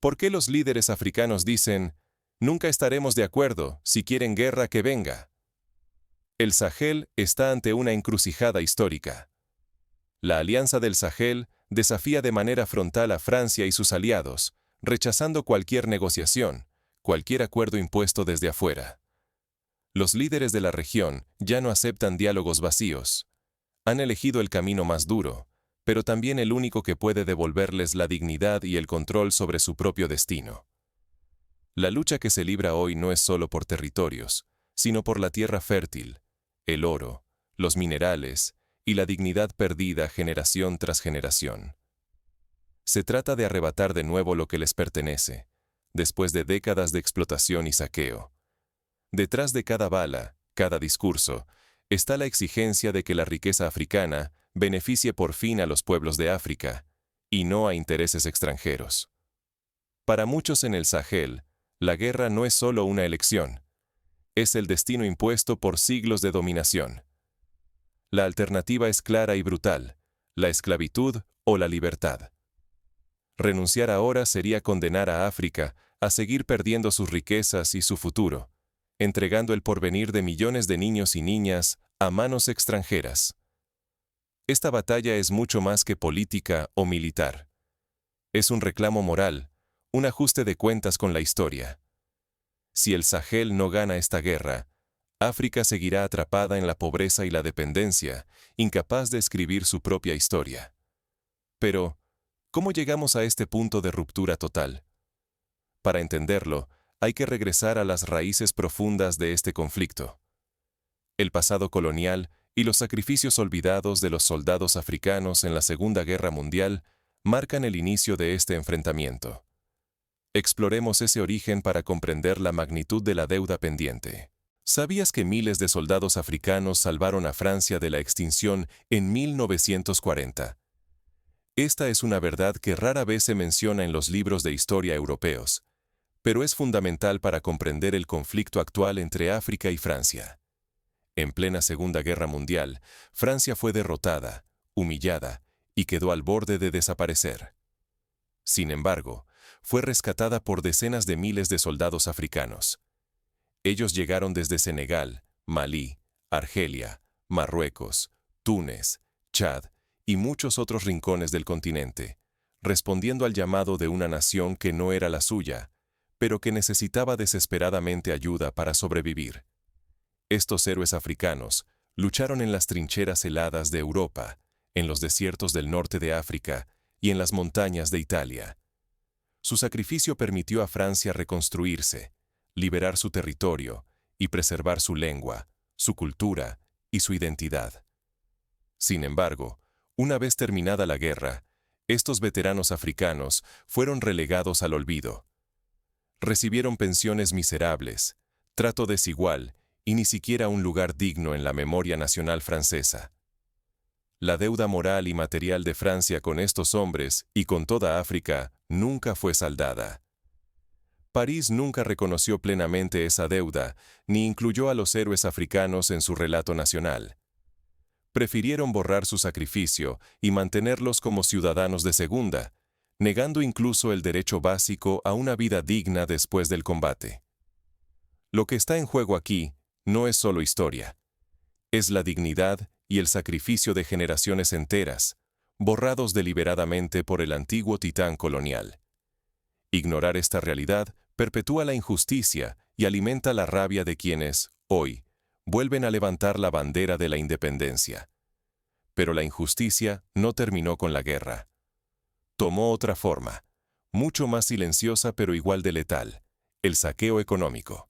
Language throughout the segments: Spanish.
¿Por qué los líderes africanos dicen, nunca estaremos de acuerdo, si quieren guerra que venga? El Sahel está ante una encrucijada histórica. La Alianza del Sahel desafía de manera frontal a Francia y sus aliados, rechazando cualquier negociación, cualquier acuerdo impuesto desde afuera. Los líderes de la región ya no aceptan diálogos vacíos. Han elegido el camino más duro, pero también el único que puede devolverles la dignidad y el control sobre su propio destino. La lucha que se libra hoy no es solo por territorios, sino por la tierra fértil, el oro, los minerales y la dignidad perdida generación tras generación. Se trata de arrebatar de nuevo lo que les pertenece, después de décadas de explotación y saqueo. Detrás de cada bala, cada discurso, está la exigencia de que la riqueza africana beneficie por fin a los pueblos de África, y no a intereses extranjeros. Para muchos en el Sahel, la guerra no es solo una elección, es el destino impuesto por siglos de dominación. La alternativa es clara y brutal, la esclavitud o la libertad. Renunciar ahora sería condenar a África a seguir perdiendo sus riquezas y su futuro, entregando el porvenir de millones de niños y niñas a manos extranjeras. Esta batalla es mucho más que política o militar. Es un reclamo moral, un ajuste de cuentas con la historia. Si el Sahel no gana esta guerra, África seguirá atrapada en la pobreza y la dependencia, incapaz de escribir su propia historia. Pero, ¿cómo llegamos a este punto de ruptura total? Para entenderlo, hay que regresar a las raíces profundas de este conflicto. El pasado colonial y los sacrificios olvidados de los soldados africanos en la Segunda Guerra Mundial marcan el inicio de este enfrentamiento. Exploremos ese origen para comprender la magnitud de la deuda pendiente. ¿Sabías que miles de soldados africanos salvaron a Francia de la extinción en 1940? Esta es una verdad que rara vez se menciona en los libros de historia europeos, pero es fundamental para comprender el conflicto actual entre África y Francia. En plena Segunda Guerra Mundial, Francia fue derrotada, humillada y quedó al borde de desaparecer. Sin embargo, fue rescatada por decenas de miles de soldados africanos. Ellos llegaron desde Senegal, Malí, Argelia, Marruecos, Túnez, Chad y muchos otros rincones del continente, respondiendo al llamado de una nación que no era la suya, pero que necesitaba desesperadamente ayuda para sobrevivir. Estos héroes africanos lucharon en las trincheras heladas de Europa, en los desiertos del norte de África y en las montañas de Italia. Su sacrificio permitió a Francia reconstruirse, liberar su territorio y preservar su lengua, su cultura y su identidad. Sin embargo, una vez terminada la guerra, estos veteranos africanos fueron relegados al olvido. Recibieron pensiones miserables, trato desigual y ni siquiera un lugar digno en la memoria nacional francesa. La deuda moral y material de Francia con estos hombres y con toda África nunca fue saldada. París nunca reconoció plenamente esa deuda, ni incluyó a los héroes africanos en su relato nacional. Prefirieron borrar su sacrificio y mantenerlos como ciudadanos de segunda, negando incluso el derecho básico a una vida digna después del combate. Lo que está en juego aquí no es solo historia. Es la dignidad y el sacrificio de generaciones enteras, borrados deliberadamente por el antiguo titán colonial. Ignorar esta realidad perpetúa la injusticia y alimenta la rabia de quienes, hoy, vuelven a levantar la bandera de la independencia. Pero la injusticia no terminó con la guerra. Tomó otra forma, mucho más silenciosa pero igual de letal: el saqueo económico.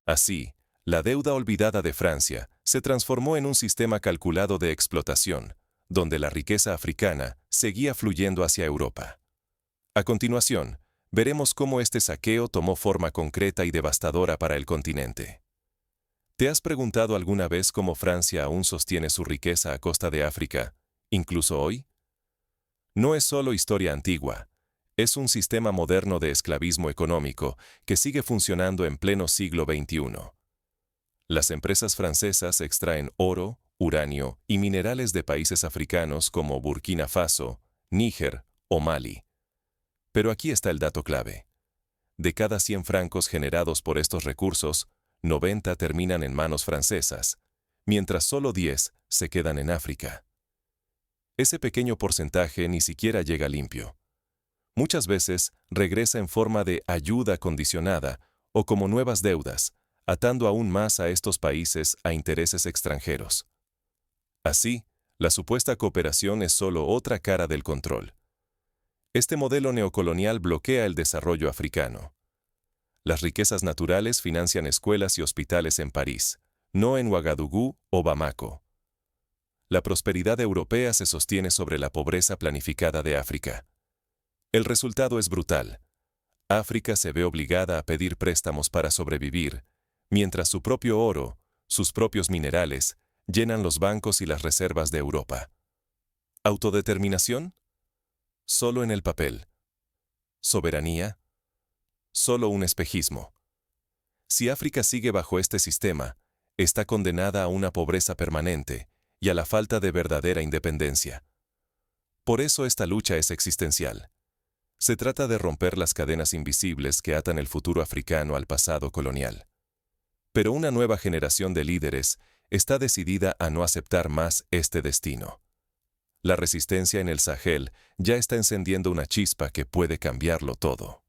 Así, la deuda olvidada de Francia se transformó en un sistema calculado de explotación, donde la riqueza africana seguía fluyendo hacia Europa. A continuación, veremos cómo este saqueo tomó forma concreta y devastadora para el continente. ¿Te has preguntado alguna vez cómo Francia aún sostiene su riqueza a costa de África, incluso hoy? No es solo historia antigua, es un sistema moderno de esclavismo económico que sigue funcionando en pleno siglo XXI. Las empresas francesas extraen oro, uranio y minerales de países africanos como Burkina Faso, Níger o Mali. Pero aquí está el dato clave. De cada 100 francos generados por estos recursos, 90 terminan en manos francesas, mientras solo 10 se quedan en África. Ese pequeño porcentaje ni siquiera llega limpio. Muchas veces regresa en forma de ayuda condicionada o como nuevas deudas, atando aún más a estos países a intereses extranjeros. Así, la supuesta cooperación es solo otra cara del control. Este modelo neocolonial bloquea el desarrollo africano. Las riquezas naturales financian escuelas y hospitales en París, no en Ouagadougou o Bamako. La prosperidad europea se sostiene sobre la pobreza planificada de África. El resultado es brutal. África se ve obligada a pedir préstamos para sobrevivir, mientras su propio oro, sus propios minerales, llenan los bancos y las reservas de Europa. ¿Autodeterminación? Solo en el papel. ¿Soberanía? Solo un espejismo. Si África sigue bajo este sistema, está condenada a una pobreza permanente y a la falta de verdadera independencia. Por eso esta lucha es existencial. Se trata de romper las cadenas invisibles que atan el futuro africano al pasado colonial. Pero una nueva generación de líderes está decidida a no aceptar más este destino. La resistencia en el Sahel ya está encendiendo una chispa que puede cambiarlo todo.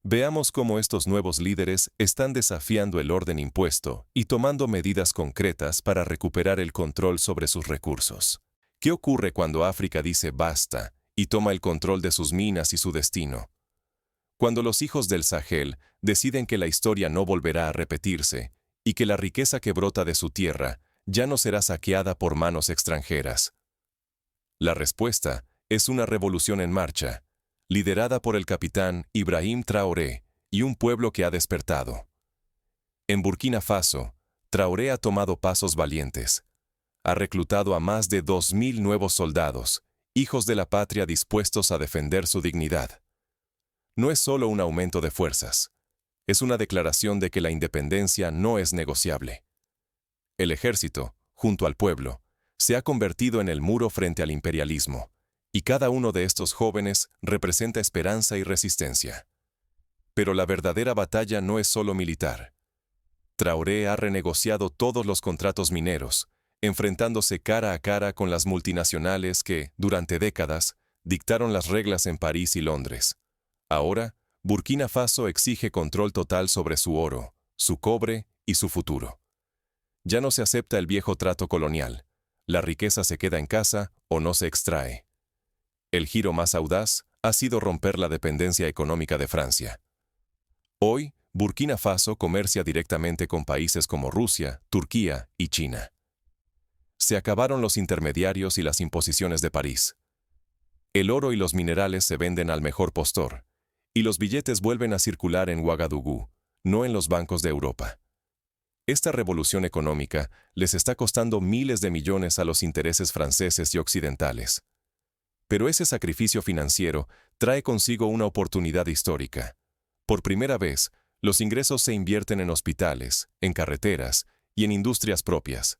Veamos cómo estos nuevos líderes están desafiando el orden impuesto y tomando medidas concretas para recuperar el control sobre sus recursos. ¿Qué ocurre cuando África dice basta y toma el control de sus minas y su destino? Cuando los hijos del Sahel deciden que la historia no volverá a repetirse y que la riqueza que brota de su tierra ya no será saqueada por manos extranjeras. La respuesta es una revolución en marcha, liderada por el capitán Ibrahim Traoré y un pueblo que ha despertado. En Burkina Faso, Traoré ha tomado pasos valientes. Ha reclutado a más de 2.000 nuevos soldados, hijos de la patria dispuestos a defender su dignidad. No es solo un aumento de fuerzas, es una declaración de que la independencia no es negociable. El ejército, junto al pueblo, se ha convertido en el muro frente al imperialismo, y cada uno de estos jóvenes representa esperanza y resistencia. Pero la verdadera batalla no es solo militar. Traoré ha renegociado todos los contratos mineros, enfrentándose cara a cara con las multinacionales que, durante décadas, dictaron las reglas en París y Londres. Ahora, Burkina Faso exige control total sobre su oro, su cobre y su futuro. Ya no se acepta el viejo trato colonial. La riqueza se queda en casa o no se extrae. El giro más audaz ha sido romper la dependencia económica de Francia. Hoy, Burkina Faso comercia directamente con países como Rusia, Turquía y China. Se acabaron los intermediarios y las imposiciones de París. El oro y los minerales se venden al mejor postor, y los billetes vuelven a circular en Ouagadougou, no en los bancos de Europa. Esta revolución económica les está costando miles de millones a los intereses franceses y occidentales. Pero ese sacrificio financiero trae consigo una oportunidad histórica. Por primera vez, los ingresos se invierten en hospitales, en carreteras y en industrias propias.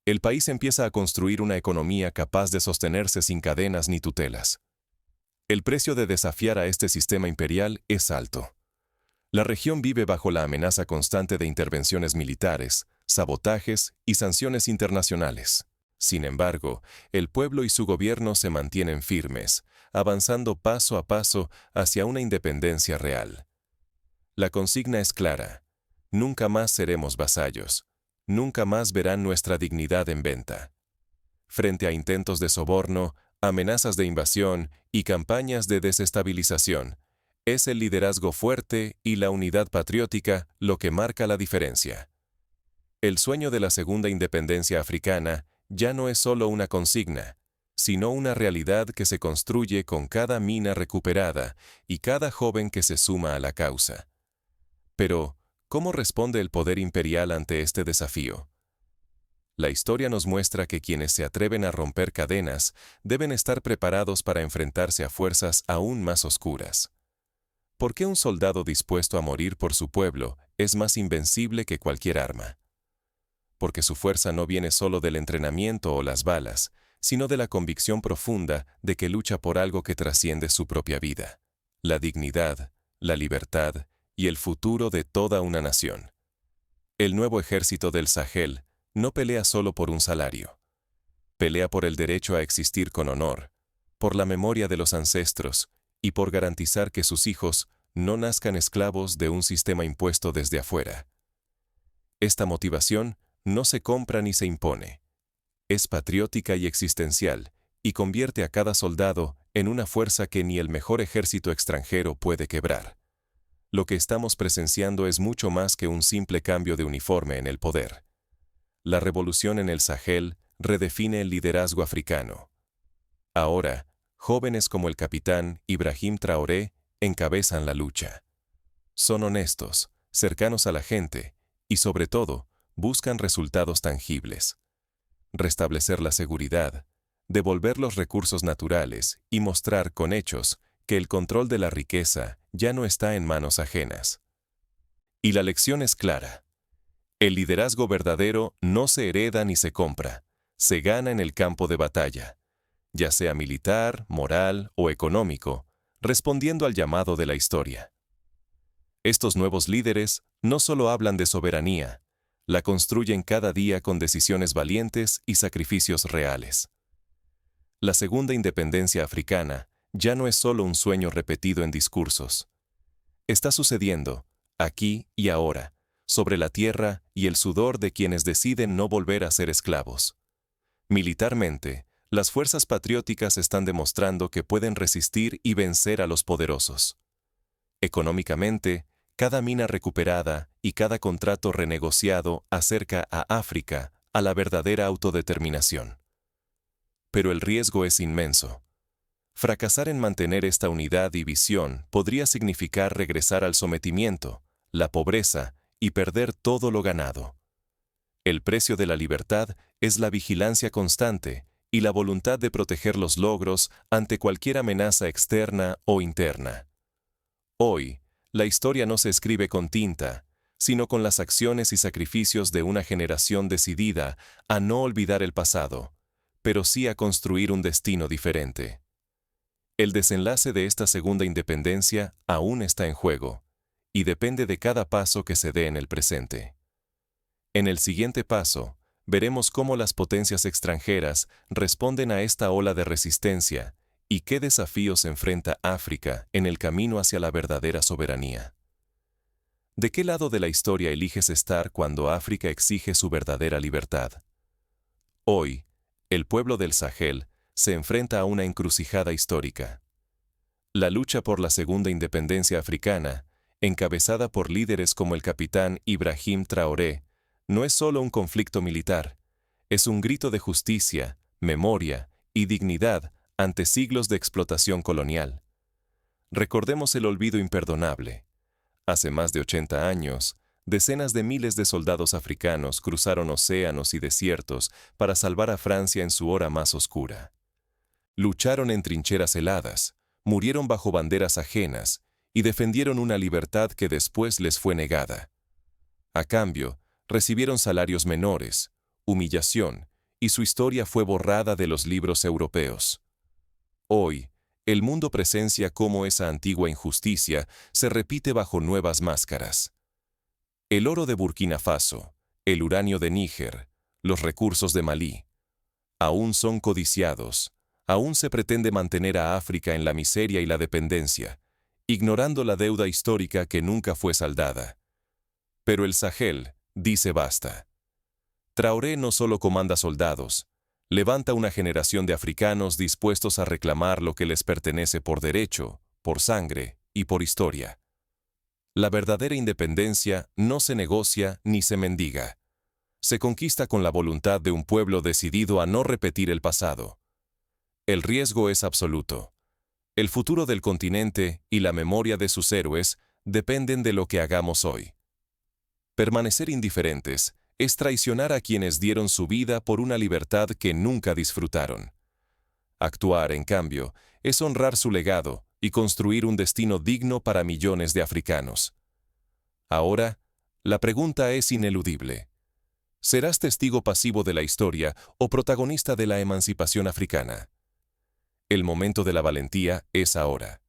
El país empieza a construir una economía capaz de sostenerse sin cadenas ni tutelas. El precio de desafiar a este sistema imperial es alto. La región vive bajo la amenaza constante de intervenciones militares, sabotajes y sanciones internacionales. Sin embargo, el pueblo y su gobierno se mantienen firmes, avanzando paso a paso hacia una independencia real. La consigna es clara: nunca más seremos vasallos, nunca más verán nuestra dignidad en venta. Frente a intentos de soborno, amenazas de invasión y campañas de desestabilización, es el liderazgo fuerte y la unidad patriótica lo que marca la diferencia. El sueño de la segunda independencia africana ya no es solo una consigna, sino una realidad que se construye con cada mina recuperada y cada joven que se suma a la causa. Pero, ¿cómo responde el poder imperial ante este desafío? La historia nos muestra que quienes se atreven a romper cadenas deben estar preparados para enfrentarse a fuerzas aún más oscuras. ¿Por qué un soldado dispuesto a morir por su pueblo es más invencible que cualquier arma? Porque su fuerza no viene solo del entrenamiento o las balas, sino de la convicción profunda de que lucha por algo que trasciende su propia vida. la dignidad, la libertad y el futuro de toda una nación. El nuevo ejército del Sahel no pelea solo por un salario. Pelea por el derecho a existir con honor, por la memoria de los ancestros y por garantizar que sus hijos no nazcan esclavos de un sistema impuesto desde afuera. Esta motivación no se compra ni se impone. Es patriótica y existencial, y convierte a cada soldado en una fuerza que ni el mejor ejército extranjero puede quebrar. Lo que estamos presenciando es mucho más que un simple cambio de uniforme en el poder. La revolución en el Sahel redefine el liderazgo africano. Ahora, jóvenes como el capitán Ibrahim Traoré encabezan la lucha. Son honestos, cercanos a la gente, y sobre todo, buscan resultados tangibles. Restablecer la seguridad, devolver los recursos naturales y mostrar con hechos que el control de la riqueza ya no está en manos ajenas. Y la lección es clara. El liderazgo verdadero no se hereda ni se compra, se gana en el campo de batalla, ya sea militar, moral o económico, respondiendo al llamado de la historia. Estos nuevos líderes no solo hablan de soberanía, la construyen cada día con decisiones valientes y sacrificios reales. La segunda independencia africana ya no es solo un sueño repetido en discursos. Está sucediendo, aquí y ahora, sobre la tierra y el sudor de quienes deciden no volver a ser esclavos. Militarmente, las fuerzas patrióticas están demostrando que pueden resistir y vencer a los poderosos. Económicamente, cada mina recuperada y cada contrato renegociado acerca a África a la verdadera autodeterminación. Pero el riesgo es inmenso. Fracasar en mantener esta unidad y visión podría significar regresar al sometimiento, la pobreza y perder todo lo ganado. El precio de la libertad es la vigilancia constante y la voluntad de proteger los logros ante cualquier amenaza externa o interna. Hoy, la historia no se escribe con tinta, sino con las acciones y sacrificios de una generación decidida a no olvidar el pasado, pero sí a construir un destino diferente. El desenlace de esta segunda independencia aún está en juego, y depende de cada paso que se dé en el presente. En el siguiente paso, veremos cómo las potencias extranjeras responden a esta ola de resistencia y qué desafíos enfrenta África en el camino hacia la verdadera soberanía. ¿De qué lado de la historia eliges estar cuando África exige su verdadera libertad? Hoy, el pueblo del Sahel se enfrenta a una encrucijada histórica. La lucha por la segunda independencia africana, encabezada por líderes como el capitán Ibrahim Traoré, no es solo un conflicto militar, es un grito de justicia, memoria y dignidad ante siglos de explotación colonial. Recordemos el olvido imperdonable. Hace más de 80 años, decenas de miles de soldados africanos cruzaron océanos y desiertos para salvar a Francia en su hora más oscura. Lucharon en trincheras heladas, murieron bajo banderas ajenas y defendieron una libertad que después les fue negada. A cambio, recibieron salarios menores, humillación, y su historia fue borrada de los libros europeos. Hoy, el mundo presencia cómo esa antigua injusticia se repite bajo nuevas máscaras. El oro de Burkina Faso, el uranio de Níger, los recursos de Malí, aún son codiciados, aún se pretende mantener a África en la miseria y la dependencia, ignorando la deuda histórica que nunca fue saldada. Pero el Sahel dice basta. Traoré no solo comanda soldados, levanta una generación de africanos dispuestos a reclamar lo que les pertenece por derecho, por sangre y por historia. La verdadera independencia no se negocia ni se mendiga. Se conquista con la voluntad de un pueblo decidido a no repetir el pasado. El riesgo es absoluto. El futuro del continente y la memoria de sus héroes dependen de lo que hagamos hoy. Permanecer indiferentes es traicionar a quienes dieron su vida por una libertad que nunca disfrutaron. Actuar, en cambio, es honrar su legado y construir un destino digno para millones de africanos. Ahora, la pregunta es ineludible. ¿Serás testigo pasivo de la historia o protagonista de la emancipación africana? El momento de la valentía es ahora.